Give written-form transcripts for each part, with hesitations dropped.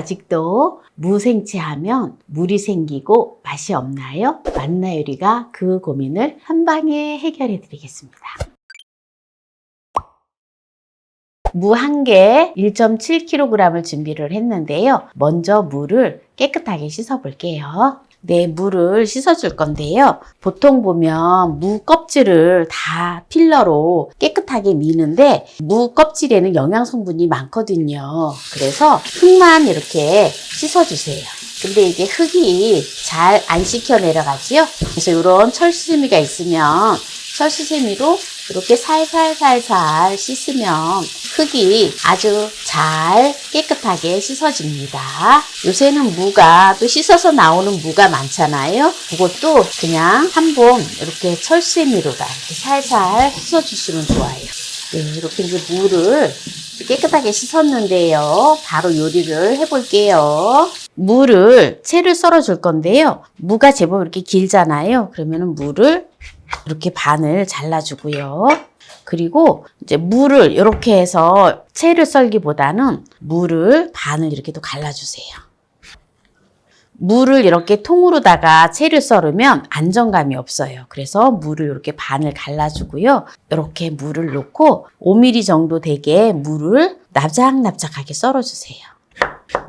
아직도 무생채하면 물이 생기고 맛이 없나요? 만나요리가 그 고민을 한 방에 해결해 드리겠습니다. 무 1개 1.7kg을 준비를 했는데요. 먼저 무를 깨끗하게 씻어 볼게요. 네, 무를 씻어 줄 건데요. 보통 보면 무 껍질을 다 필러로 깨끗하게 미는데 무 껍질에는 영양 성분이 많거든요. 그래서 흙만 이렇게 씻어 주세요. 근데 이게 흙이 잘 안 씻겨 내려가지요. 그래서 이런 철수세미가 있으면 철수세미로 이렇게 살살살살 씻으면 흙이 아주 잘 깨끗하게 씻어집니다. 요새는 무가 또 씻어서 나오는 무가 많잖아요. 그것도 그냥 한번 이렇게 철수세미로다 이렇게 살살 씻어주시면 좋아요. 네, 이렇게 이제 무를 깨끗하게 씻었는데요. 바로 요리를 해볼게요. 무를 채를 썰어 줄 건데요. 무가 제법 이렇게 길잖아요. 그러면은 무를 이렇게 반을 잘라주고요. 그리고 이제 무를 이렇게 해서 채를 썰기보다는 무를 반을 이렇게 또 갈라주세요. 무를 이렇게 통으로다가 채를 썰으면 안정감이 없어요. 그래서 무를 이렇게 반을 갈라주고요. 이렇게 무를 넣고 5mm 정도 되게 무를 납작납작하게 썰어주세요.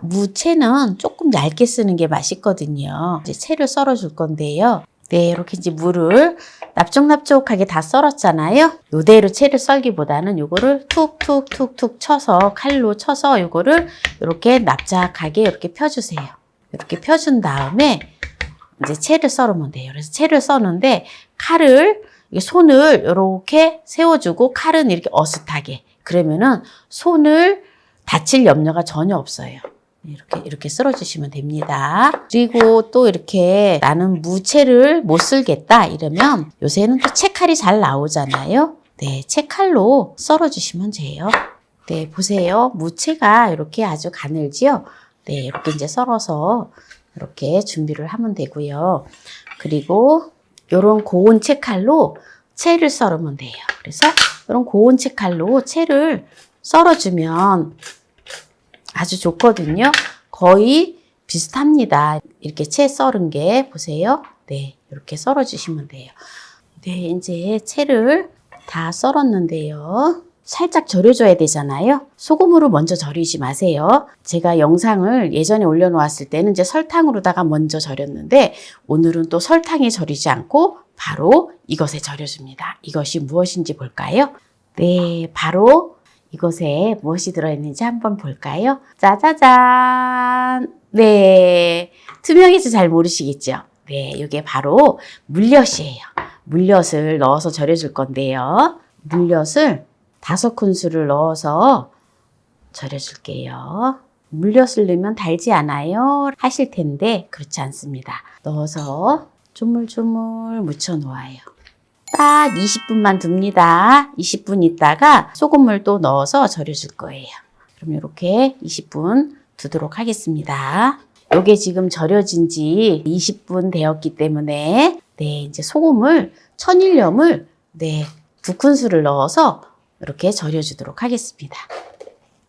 무채는 조금 얇게 쓰는 게 맛있거든요. 이제 채를 썰어줄 건데요. 네, 이렇게 이제 무를 납작납작하게 다 썰었잖아요. 요대로 채를 썰기보다는 요거를 툭툭툭툭 쳐서 칼로 쳐서 요거를 이렇게 납작하게 이렇게 펴주세요. 이렇게 펴준 다음에 이제 채를 썰으면 돼요. 그래서 채를 써는데 칼을 손을 이렇게 세워주고 칼은 이렇게 어슷하게 그러면은 손을 다칠 염려가 전혀 없어요. 이렇게 썰어주시면 됩니다. 그리고 또 이렇게 나는 무채를 못 쓸겠다 이러면 요새는 또 채칼이 잘 나오잖아요. 네, 채칼로 썰어주시면 돼요. 네, 보세요. 무채가 이렇게 아주 가늘지요. 네, 이렇게 이제 썰어서 이렇게 준비를 하면 되고요. 그리고 이런 고운 채칼로 채를 썰으면 돼요. 그래서 이런 고운 채칼로 채를 썰어주면 아주 좋거든요. 거의 비슷합니다. 이렇게 채 썰은 게 보세요. 네, 이렇게 썰어주시면 돼요. 네, 이제 채를 다 썰었는데요. 살짝 절여줘야 되잖아요. 소금으로 먼저 절이지 마세요. 제가 영상을 예전에 올려놓았을 때는 이제 설탕으로다가 먼저 절였는데 오늘은 또 설탕에 절이지 않고 바로 이것에 절여줍니다. 이것이 무엇인지 볼까요? 네, 바로 이것에 무엇이 들어있는지 한번 볼까요? 짜자잔! 네, 투명해서 잘 모르시겠죠? 네, 이게 바로 물엿이에요. 물엿을 넣어서 절여줄 건데요. 물엿을 5큰술을 넣어서 절여줄게요. 물엿을 넣으면 달지 않아요? 하실 텐데 그렇지 않습니다. 넣어서 조물조물 묻혀 놓아요. 딱 20분만 둡니다. 20분 있다가 소금물 또 넣어서 절여줄 거예요. 그럼 이렇게 20분 두도록 하겠습니다. 요게 지금 절여진 지 20분 되었기 때문에 네, 이제 소금을 천일염을 네, 2큰술을 넣어서 이렇게 절여주도록 하겠습니다.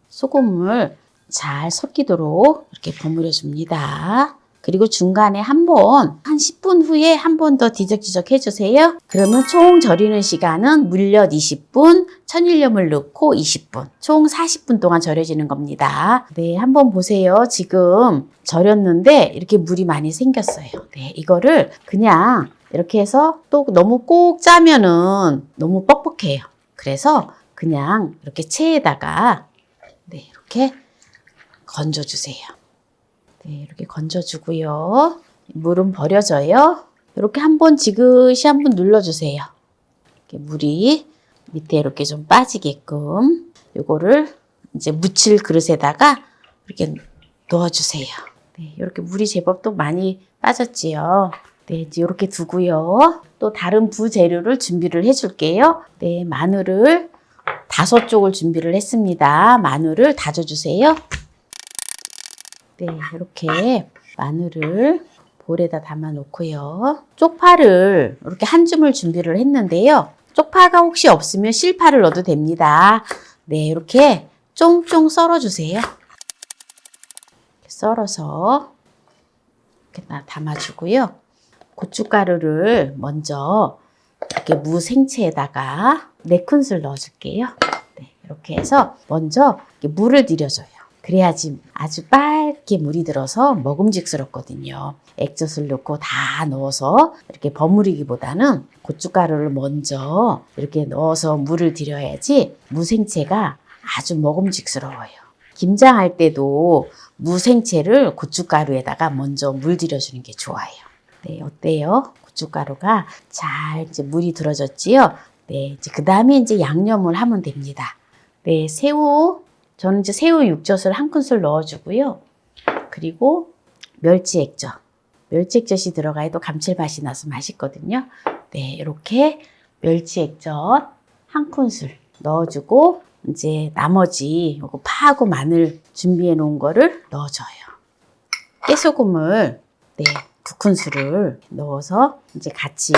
소금을 잘 섞이도록 이렇게 버무려 줍니다. 그리고 중간에 한 10분 후에 한 번 더 뒤적뒤적 해주세요. 그러면 총 절이는 시간은 물엿 20분, 천일염을 넣고 20분, 총 40분 동안 절여지는 겁니다. 네, 한번 보세요. 지금 절였는데 이렇게 물이 많이 생겼어요. 네, 이거를 그냥 이렇게 해서 또 너무 꼭 짜면은 너무 뻑뻑해요. 그래서 그냥 이렇게 체에다가 네, 이렇게 건져주세요. 네, 이렇게 건져주고요. 물은 버려져요. 이렇게 한번 지그시 한번 눌러주세요. 이렇게 물이 밑에 이렇게 좀 빠지게끔 요거를 이제 묻힐 그릇에다가 이렇게 넣어주세요. 네, 이렇게 물이 제법 또 많이 빠졌지요. 네, 이제 이렇게 두고요. 또 다른 부재료를 준비를 해줄게요. 네, 마늘을 5쪽을 준비를 했습니다. 마늘을 다져주세요. 네, 이렇게 마늘을 볼에다 담아 놓고요. 쪽파를 이렇게 한 줌을 준비를 했는데요. 쪽파가 혹시 없으면 실파를 넣어도 됩니다. 네, 이렇게 쫑쫑 썰어주세요. 썰어서 이렇게 담아주고요. 고춧가루를 먼저 이렇게 무 생채에다가 4큰술 넣어줄게요. 네, 이렇게 해서 먼저 이렇게 물을 들여줘요. 그래야지 아주 빨갛게 물이 들어서 먹음직스럽거든요. 액젓을 넣고 다 넣어서 이렇게 버무리기보다는 고춧가루를 먼저 이렇게 넣어서 물을 들여야지 무생채가 아주 먹음직스러워요. 김장할 때도 무생채를 고춧가루에다가 먼저 물 들여주는 게 좋아요. 네, 어때요? 고춧가루가 잘 이제 물이 들어졌지요? 네, 이제 그 다음에 이제 양념을 하면 됩니다. 네, 저는 이제 새우 육젓을 1큰술 넣어주고요. 그리고 멸치 액젓. 멸치 액젓이 들어가야 또 감칠맛이 나서 맛있거든요. 네, 이렇게 멸치 액젓 1큰술 넣어주고, 이제 나머지 요거 파하고 마늘 준비해 놓은 거를 넣어줘요. 깨소금을 2큰술을 넣어서 이제 같이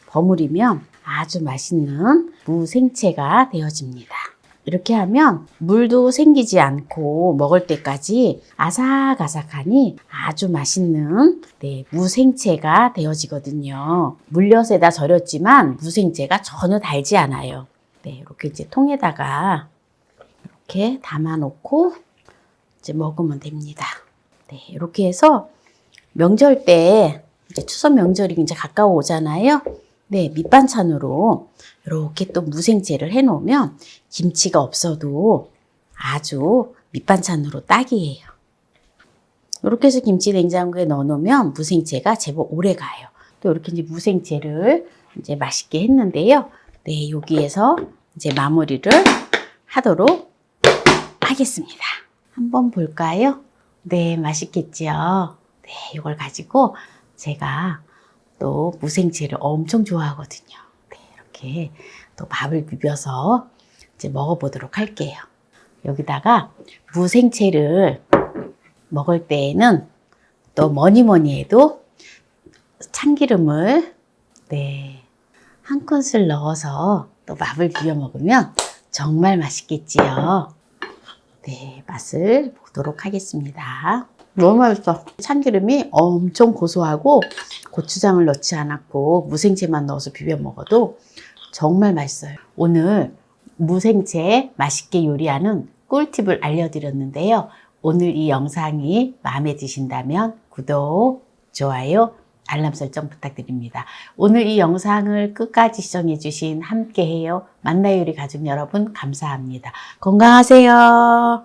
버무리면 아주 맛있는 무생채가 되어집니다. 이렇게 하면 물도 생기지 않고 먹을 때까지 아삭아삭하니 아주 맛있는 무생채가 되어지거든요. 물엿에다 절였지만 무생채가 전혀 달지 않아요. 네, 이렇게 이제 통에다가 이렇게 담아 놓고 이제 먹으면 됩니다. 네, 이렇게 해서 명절 때 이제 추석 명절이 이제 가까워 오잖아요. 네, 밑반찬으로 이렇게 또 무생채를 해 놓으면 김치가 없어도 아주 밑반찬으로 딱이에요. 이렇게 해서 김치 냉장고에 넣어 놓으면 무생채가 제법 오래 가요. 또 이렇게 이제 무생채를 이제 맛있게 했는데요. 네, 여기에서 이제 마무리를 하도록 하겠습니다. 한번 볼까요? 네, 맛있겠죠? 네, 이걸 가지고 제가 또 무생채를 엄청 좋아하거든요. 네, 이렇게 또 밥을 비벼서 이제 먹어보도록 할게요. 여기다가 무생채를 먹을 때에는 또 뭐니 해도 참기름을 1큰술 넣어서 또 밥을 비벼 먹으면 정말 맛있겠지요. 네, 맛을 보도록 하겠습니다. 너무 맛있어. 참기름이 엄청 고소하고 고추장을 넣지 않았고 무생채만 넣어서 비벼 먹어도 정말 맛있어요. 오늘 무생채 맛있게 요리하는 꿀팁을 알려드렸는데요. 오늘 이 영상이 마음에 드신다면 구독, 좋아요, 알람 설정 부탁드립니다. 오늘 이 영상을 끝까지 시청해주신 함께해요 만나요리 가족 여러분 감사합니다. 건강하세요.